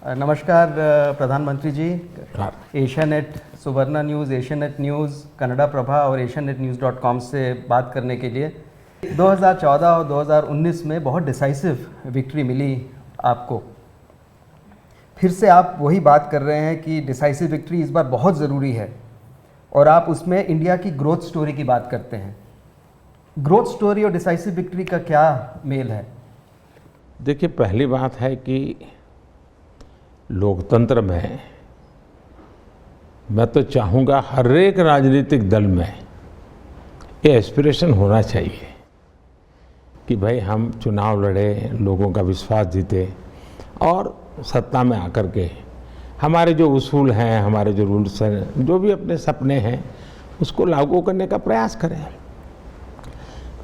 नमस्कार प्रधानमंत्री जी। एशियानेट सुवर्ण न्यूज़, एशियानेट न्यूज़, कन्नड़ा प्रभा और asianetnews.com से बात करने के लिए 2014 और 2019 में बहुत डिसाइसिव विक्ट्री मिली आपको। फिर से आप वही बात कर रहे हैं कि डिसाइसिव विक्ट्री इस बार बहुत ज़रूरी है और आप उसमें इंडिया की ग्रोथ स्टोरी की बात करते हैं। ग्रोथ स्टोरी और डिसाइसिव विक्ट्री का क्या मेल है? देखिए, पहली बात है कि लोकतंत्र में मैं तो चाहूँगा हर एक राजनीतिक दल में ये एस्पिरेशन होना चाहिए कि भाई हम चुनाव लड़े, लोगों का विश्वास जीते और सत्ता में आकर के हमारे जो उसूल हैं, हमारे जो रूल्स हैं, जो भी अपने सपने हैं उसको लागू करने का प्रयास करें।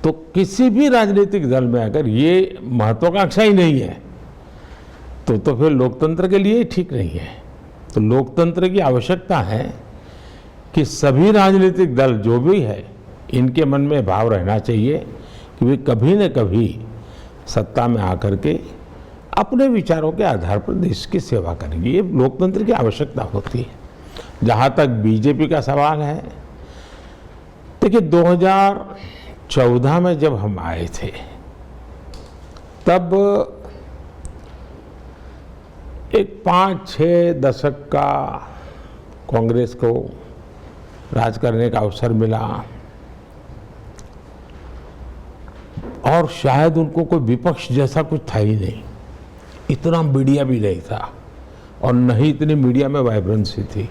तो किसी भी राजनीतिक दल में अगर ये महत्वाकांक्षा ही नहीं है तो फिर लोकतंत्र के लिए ठीक नहीं है। तो लोकतंत्र की आवश्यकता है कि सभी राजनीतिक दल जो भी है इनके मन में भाव रहना चाहिए कि वे कभी न कभी सत्ता में आकर के अपने विचारों के आधार पर देश की सेवा करेंगे। ये लोकतंत्र की आवश्यकता होती है। जहाँ तक बीजेपी का सवाल है, देखिए 2014 में जब हम आए थे तब एक 5-6 दशक का कांग्रेस को राज करने का अवसर मिला और शायद उनको कोई विपक्ष जैसा कुछ था ही नहीं। इतना मीडिया भी नहीं था और न ही इतनी मीडिया में वाइब्रेंसी थी।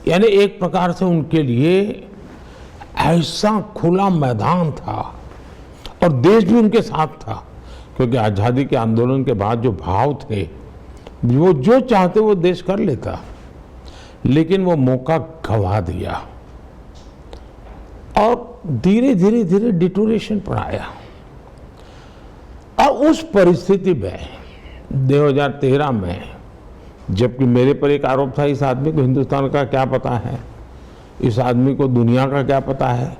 यानी एक प्रकार से उनके लिए ऐसा खुला मैदान था और देश भी उनके साथ था, क्योंकि आज़ादी के आंदोलन के बाद जो भाव थे वो जो चाहते वो देश कर लेता, लेकिन वो मौका गंवा दिया और धीरे धीरे डिटोरेशन पर आया। और उस परिस्थिति में 2013 में, जबकि मेरे पर एक आरोप था इस आदमी को हिंदुस्तान का क्या पता है, इस आदमी को दुनिया का क्या पता है,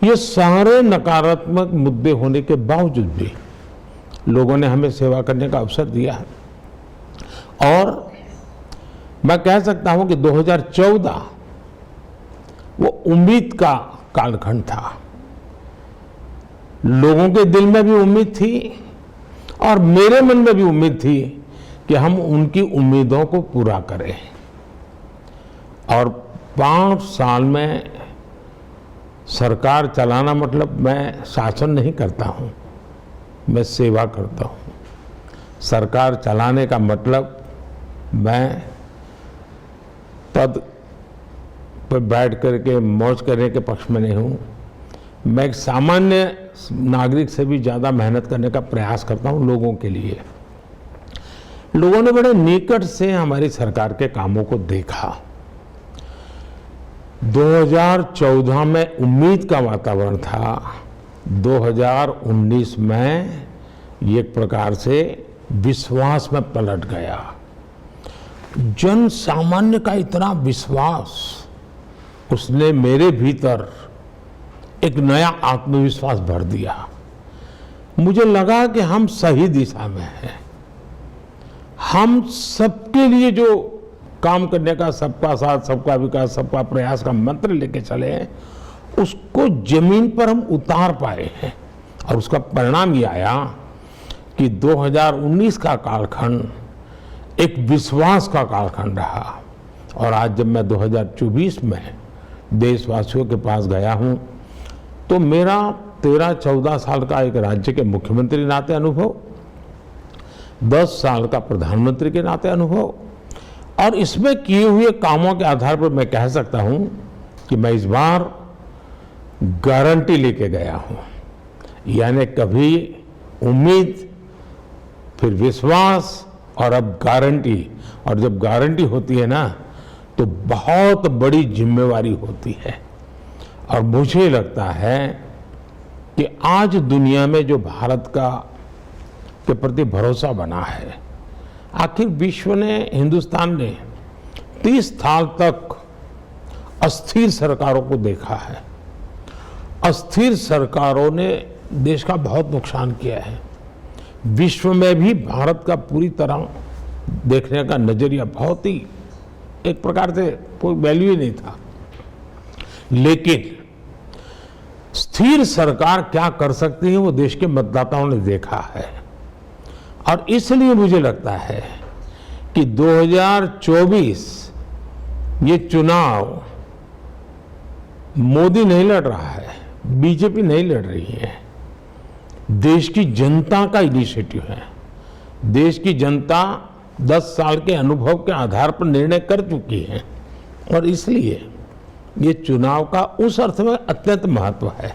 ये सारे नकारात्मक मुद्दे होने के बावजूद भी लोगों ने हमें सेवा करने का अवसर दिया है। और मैं कह सकता हूं कि 2014 वो उम्मीद का कालखंड था। लोगों के दिल में भी उम्मीद थी और मेरे मन में भी उम्मीद थी कि हम उनकी उम्मीदों को पूरा करें। और 5 साल में सरकार चलाना मतलब मैं शासन नहीं करता हूं, मैं सेवा करता हूं। सरकार चलाने का मतलब मैं पद पर बैठ करके मौज करने के पक्ष में नहीं हूँ। मैं एक सामान्य नागरिक से भी ज़्यादा मेहनत करने का प्रयास करता हूँ लोगों के लिए। लोगों ने बड़े निकट से हमारी सरकार के कामों को देखा। 2014 में उम्मीद का वातावरण था, 2019 में ये एक प्रकार से विश्वास में पलट गया। जन सामान्य का इतना विश्वास, उसने मेरे भीतर एक नया आत्मविश्वास भर दिया। मुझे लगा कि हम सही दिशा में हैं। हम सबके लिए जो काम करने का, सबका साथ सबका विकास सबका प्रयास का मंत्र लेके चले हैं, उसको जमीन पर हम उतार पाए हैं। और उसका परिणाम ये आया कि 2019 का कालखंड एक विश्वास का कालखंड रहा। और आज जब मैं 2024 में देशवासियों के पास गया हूं तो मेरा 13-14 साल का एक राज्य के मुख्यमंत्री नाते अनुभव, 10 साल का प्रधानमंत्री के नाते अनुभव और इसमें किए हुए कामों के आधार पर मैं कह सकता हूं कि मैं इस बार गारंटी लेके गया हूं। यानी कभी उम्मीद, फिर विश्वास और अब गारंटी। और जब गारंटी होती है ना तो बहुत बड़ी जिम्मेवारी होती है। और मुझे लगता है कि आज दुनिया में जो भारत का के प्रति भरोसा बना है, आखिर विश्व ने, हिंदुस्तान ने 30 साल तक अस्थिर सरकारों को देखा है। अस्थिर सरकारों ने देश का बहुत नुकसान किया है। विश्व में भी भारत का पूरी तरह देखने का नजरिया बहुत ही एक प्रकार से कोई वैल्यू ही नहीं था। लेकिन स्थिर सरकार क्या कर सकती है वो देश के मतदाताओं ने देखा है, और इसलिए मुझे लगता है कि 2024 ये चुनाव मोदी नहीं लड़ रहा है, बीजेपी नहीं लड़ रही है, देश की जनता का इनिशिएटिव है। देश की जनता 10 साल के अनुभव के आधार पर निर्णय कर चुकी है, और इसलिए ये चुनाव का उस अर्थ में अत्यंत महत्व है।